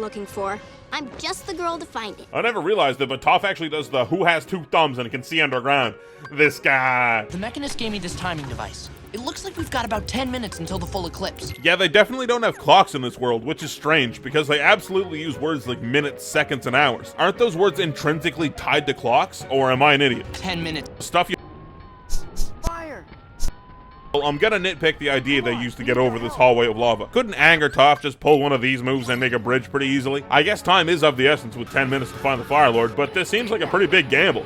looking for. I'm just the girl to find it. I never realized it, but Toph actually does the who has two thumbs and can see underground. This guy. The Mechanist gave me this timing device. It looks like we've got about 10 minutes until the full eclipse. Yeah, they definitely don't have clocks in this world, which is strange, because they absolutely use words like minutes, seconds, and hours. Aren't those words intrinsically tied to clocks, or am I an idiot? 10 minutes. Stuff you... Fire! Well, I'm gonna nitpick the idea they used to get over this hallway of lava. Couldn't Aang or Toph just pull one of these moves and make a bridge pretty easily? I guess time is of the essence with 10 minutes to find the Fire Lord, but this seems like a pretty big gamble.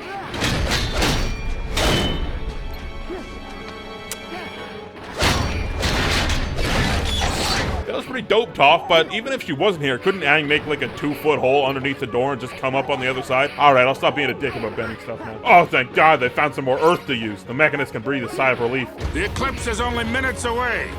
That was pretty dope, Toph, but even if she wasn't here, couldn't Aang make like a 2-foot hole underneath the door and just come up on the other side? Alright, I'll stop being a dick about bending stuff now. Oh, thank God, they found some more earth to use. The Mechanist can breathe a sigh of relief. The eclipse is only minutes away.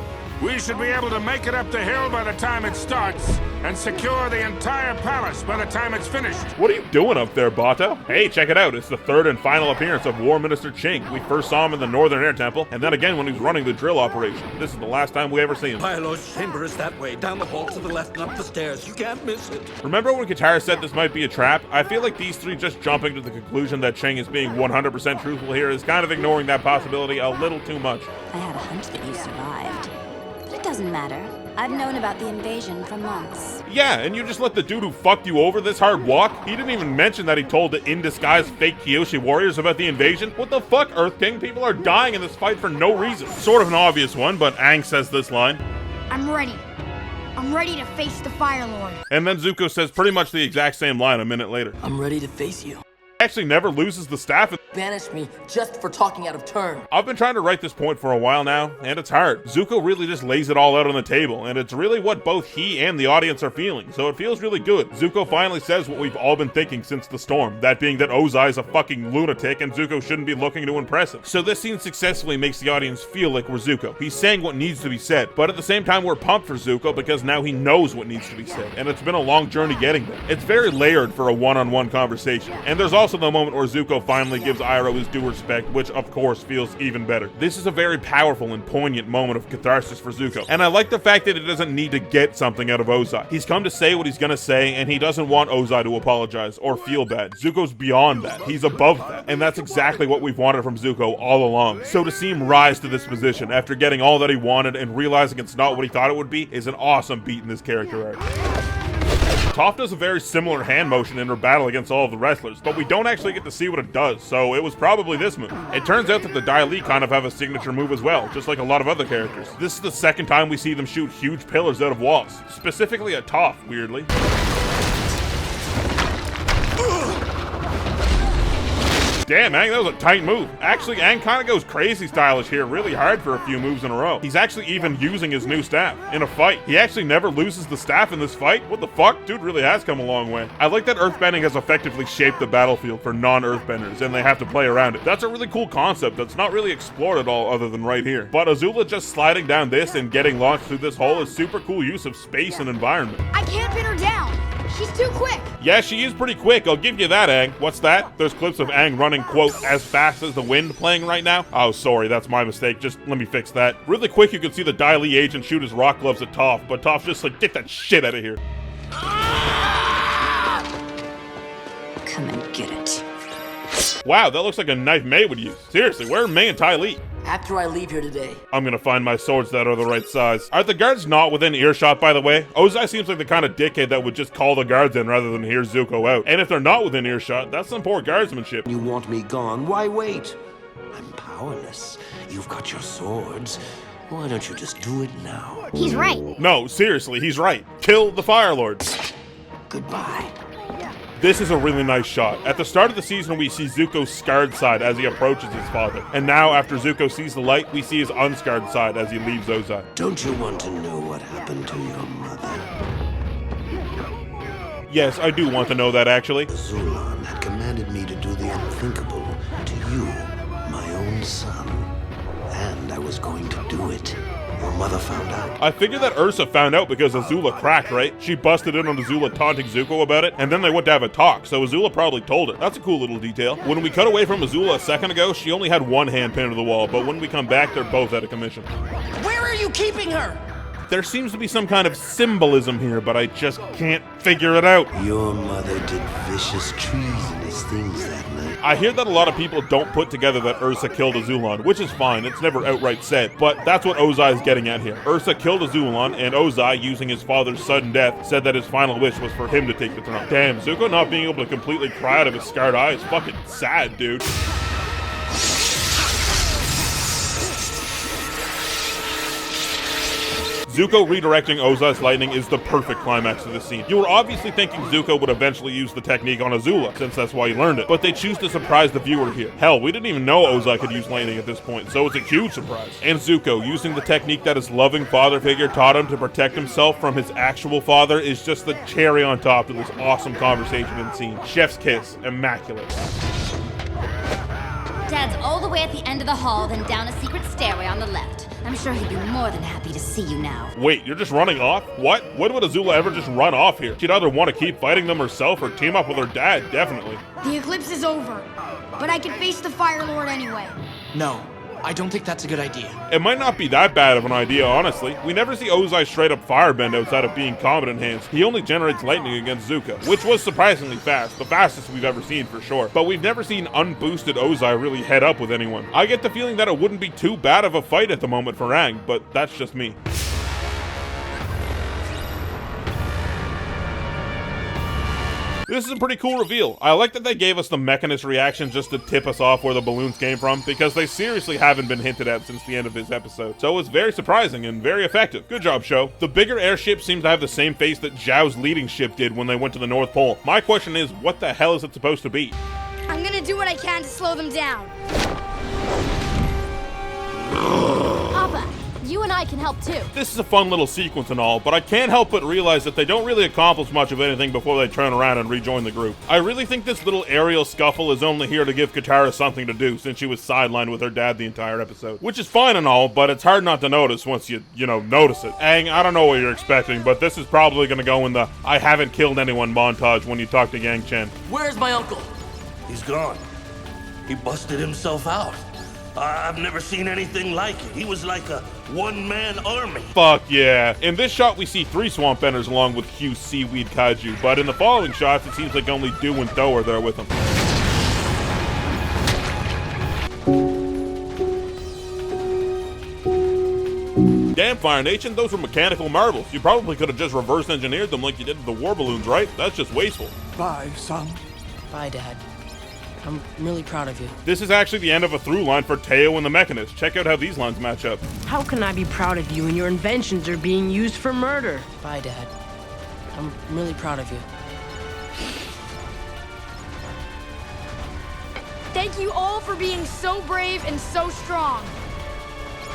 We should be able to make it up the hill by the time it starts, and secure the entire palace by the time it's finished. What are you doing up there, Bato? Hey, check it out. It's the third and final appearance of War Minister Chink. We first saw him in the Northern Air Temple, and then again when he was running the drill operation. This is the last time we ever see him. Fire Lord's chamber is that way, down the hall to the left and up the stairs. You can't miss it. Remember when Katara said this might be a trap? I feel like these three just jumping to the conclusion that Ching is being 100% truthful here is kind of ignoring that possibility a little too much. I had a hunch that you survived. But it doesn't matter. I've known about the invasion for months. Yeah, and you just let the dude who fucked you over this hard walk? He didn't even mention that he told the in-disguise fake Kyoshi warriors about the invasion? What the fuck, Earth King? People are dying in this fight for no reason. Sort of an obvious one, but Aang says this line. I'm ready. I'm ready to face the Fire Lord. And then Zuko says pretty much the exact same line a minute later. I'm ready to face you. Actually never loses the staff. Banished me just for talking out of turn. I've been trying to write this point for a while now, and it's hard. Zuko really just lays it all out on the table, and it's really what both he and the audience are feeling, so it feels really good. Zuko finally says what we've all been thinking since the storm, that being that Ozai's a fucking lunatic and Zuko shouldn't be looking to impress him. So this scene successfully makes the audience feel like we're Zuko. He's saying what needs to be said, but at the same time we're pumped for Zuko because now he knows what needs to be said, and it's been a long journey getting there. It's very layered for a one-on-one conversation, and there's also the moment where Zuko finally gives Iroh his due respect, which of course feels even better. This is a very powerful and poignant moment of catharsis for Zuko, and I like the fact that he doesn't need to get something out of Ozai. He's come to say what he's gonna say, and he doesn't want Ozai to apologize or feel bad. Zuko's beyond that. He's above that, and that's exactly what we've wanted from Zuko all along. So to see him rise to this position after getting all that he wanted and realizing it's not what he thought it would be is an awesome beat in this character arc. Toph does a very similar hand motion in her battle against all of the wrestlers, but we don't actually get to see what it does, so it was probably this move. It turns out that the Dai Li kind of have a signature move as well, just like a lot of other characters. This is the second time we see them shoot huge pillars out of walls, specifically at Toph, weirdly. Damn, Aang, that was a tight move. Actually, Aang kind of goes crazy stylish here, really hard for a few moves in a row. He's actually even using his new staff in a fight. He actually never loses the staff in this fight. What the fuck? Dude really has come a long way. I like that earthbending has effectively shaped the battlefield for non-earthbenders, and they have to play around it. That's a really cool concept that's not really explored at all other than right here. But Azula just sliding down this and getting launched through this hole is super cool use of space and environment. I can't pin her down. She's too quick. Yeah, she is pretty quick. I'll give you that, Aang. What's that? There's clips of Aang running, quote, as fast as the wind playing right now. Oh, sorry, that's my mistake. Just let me fix that. Really quick, you can see the Dai Li agent shoot his rock gloves at Toph, but Toph's just like, get that shit out of here. Come and get it. Wow, that looks like a knife Mei would use. Seriously, where are Mei and Ty Lee? After I leave here today. I'm gonna find my swords that are the right size. Are the guards not within earshot, by the way? Ozai seems like the kind of dickhead that would just call the guards in rather than hear Zuko out. And if they're not within earshot, that's some poor guardsmanship. You want me gone? Why wait? I'm powerless. You've got your swords. Why don't you just do it now? He's right. No, seriously, he's right. Kill the Fire Lord. Goodbye. This is a really nice shot. At the start of the season, we see Zuko's scarred side as he approaches his father. And now, after Zuko sees the light, we see his unscarred side as he leaves Ozai. Don't you want to know what happened to your mother? Yes, I do want to know that, actually. Zulan had commanded me to do the unthinkable to you, my own son. And I was going to do it. Your mother found out. I figured that Ursa found out because Azula cracked, right? She busted in on Azula taunting Zuko about it, and then they went to have a talk, so Azula probably told her. That's a cool little detail. When we cut away from Azula a second ago, she only had one hand pinned to the wall, but when we come back, they're both out of commission. Where are you keeping her? There seems to be some kind of symbolism here, but I just can't figure it out. Your mother did vicious treasonous things that night. I hear that a lot of people don't put together that Ursa killed Azulon, which is fine, it's never outright said, but that's what Ozai is getting at here. Ursa killed Azulon, and Ozai, using his father's sudden death, said that his final wish was for him to take the throne. Damn, Zuko not being able to completely cry out of his scarred eye is fucking sad, dude. Zuko redirecting Ozai's lightning is the perfect climax of the scene. You were obviously thinking Zuko would eventually use the technique on Azula, since that's why he learned it, but they choose to surprise the viewer here. Hell, we didn't even know Ozai could use lightning at this point, so it's a huge surprise. And Zuko, using the technique that his loving father figure taught him to protect himself from his actual father, is just the cherry on top of this awesome conversation and scene. Chef's kiss, immaculate. Dad's all the way at the end of the hall, then down a secret stairway on the left. I'm sure he'd be more than happy to see you now. Wait, you're just running off? What? When would Azula ever just run off here? She'd either want to keep fighting them herself or team up with her dad, definitely. The eclipse is over, but I can face the Fire Lord anyway. No, I don't think that's a good idea. It might not be that bad of an idea, honestly. We never see Ozai straight up firebend outside of being competent hands. He only generates lightning against Zuko, which was surprisingly fast, the fastest we've ever seen for sure. But we've never seen unboosted Ozai really head up with anyone. I get the feeling that it wouldn't be too bad of a fight at the moment for Aang, but that's just me. This is a pretty cool reveal. I like that they gave us the Mechanist reaction just to tip us off where the balloons came from, because they seriously haven't been hinted at since the end of this episode. So it's very surprising and very effective. Good job, show. The bigger airship seems to have the same face that Zhao's leading ship did when they went to the North Pole. My question is, what the hell is it supposed to be? I'm gonna do what I can to slow them down. Appa, you and I can help too. This is a fun little sequence and all, but I can't help but realize that they don't really accomplish much of anything before they turn around and rejoin the group. I really think this little aerial scuffle is only here to give Katara something to do, since she was sidelined with her dad the entire episode. Which is fine and all, but it's hard not to notice once you notice it. Aang, I don't know what you're expecting, but this is probably gonna go in the I haven't killed anyone montage when you talk to Yang Chen. Where's my uncle? He's gone. He busted himself out. I've never seen anything like it. He was like a one-man army. Fuck yeah. In this shot, we see 3 swamp benders along with Hugh's seaweed kaiju, but in the following shots, it seems like only Do and Tho are there with him. Damn, Fire Nation, those were mechanical marvels. You probably could have just reverse engineered them like you did with the war balloons, right? That's just wasteful. Bye, son. Bye, Dad. I'm really proud of you. This is actually the end of a through line for Teo and the Mechanist. Check out how these lines match up. How can I be proud of you when your inventions are being used for murder? Bye, Dad. I'm really proud of you. Thank you all for being so brave and so strong.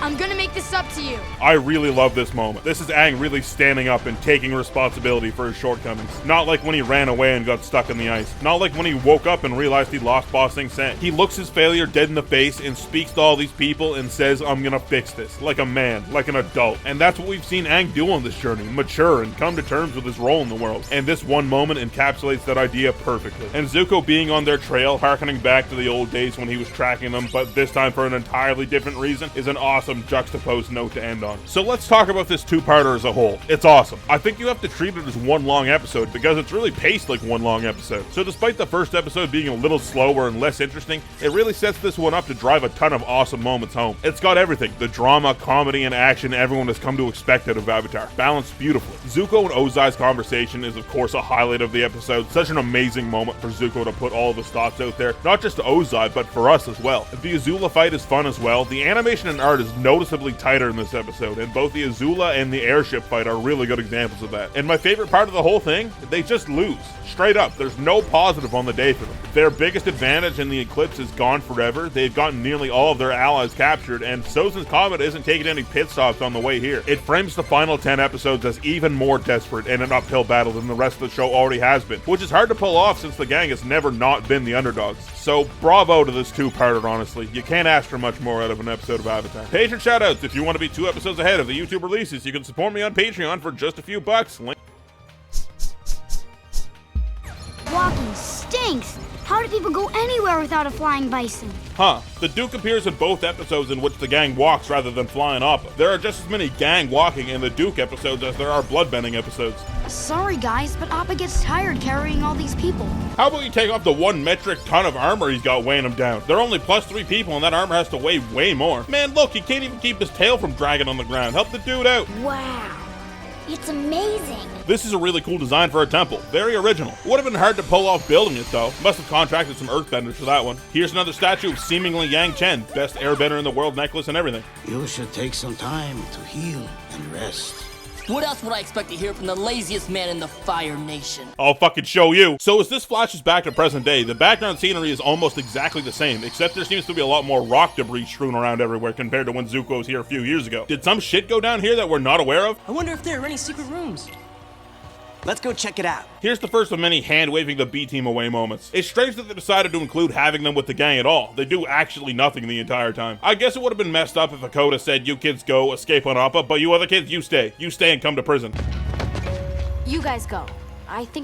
I'm gonna make this up to you. I really love this moment. This is Aang really standing up and taking responsibility for his shortcomings. Not like when he ran away and got stuck in the ice. Not like when he woke up and realized he lost Ba Sing Se. He looks his failure dead in the face and speaks to all these people and says, I'm gonna fix this. Like a man, like an adult. And that's what we've seen Aang do on this journey. Mature and come to terms with his role in the world. And this one moment encapsulates that idea perfectly. And Zuko being on their trail, harkening back to the old days when he was tracking them, but this time for an entirely different reason, is an awesome juxtaposed note to end on. So let's talk about this two-parter as a whole. It's awesome. I think you have to treat it as one long episode because it's really paced like one long episode. So despite the first episode being a little slower and less interesting, it really sets this one up to drive a ton of awesome moments home. It's got everything. The drama, comedy, and action everyone has come to expect out of Avatar. Balanced beautifully. Zuko and Ozai's conversation is of course a highlight of the episode. Such an amazing moment for Zuko to put all of his thoughts out there. Not just to Ozai, but for us as well. The Azula fight is fun as well. The animation and art is noticeably tighter in this episode, and both the Azula and the airship fight are really good examples of that. And my favorite part of the whole thing, they just lose. Straight up, there's no positive on the day for them. Their biggest advantage in the eclipse is gone forever. They've gotten nearly all of their allies captured, and Sozin's Comet isn't taking any pit stops on the way here. It frames the final 10 episodes as even more desperate and an uphill battle than the rest of the show already has been, which is hard to pull off since the gang has never not been the underdogs. So bravo to this two-parter, honestly. You can't ask for much more out of an episode of Avatar. Patron shoutouts, if you want to be 2 episodes ahead of the YouTube releases, you can support me on Patreon for just a few bucks. Link. Walking stinks. How do people go anywhere without a flying bison? Huh. The Duke appears in both episodes in which the gang walks rather than flying up. There are just as many gang walking in the Duke episodes as there are bloodbending episodes. Sorry guys, but Appa gets tired carrying all these people. How about you take off the 1 metric ton of armor he's got weighing him down? They're only +3 people and that armor has to weigh way more. Man, look, he can't even keep his tail from dragging on the ground. Help the dude out. Wow. It's amazing. This is a really cool design for a temple. Very original. Would have been hard to pull off building it though. Must have contracted some earthbenders for that one. Here's another statue of seemingly Yang Chen, best airbender in the world, necklace and everything. You should take some time to heal and rest. What else would I expect to hear from the laziest man in the Fire Nation? I'll fucking show you. So as this flashes back to present day, the background scenery is almost exactly the same, except there seems to be a lot more rock debris strewn around everywhere compared to when Zuko was here a few years ago. Did some shit go down here that we're not aware of? I wonder if there are any secret rooms. Let's go check it out. Here's the first of many hand-waving the B-team away moments. It's strange that they decided to include having them with the gang at all. They do actually nothing the entire time. I guess it would have been messed up if Hakoda said, you kids go, escape on Appa, but you other kids, you stay. You stay and come to prison. You guys go. I think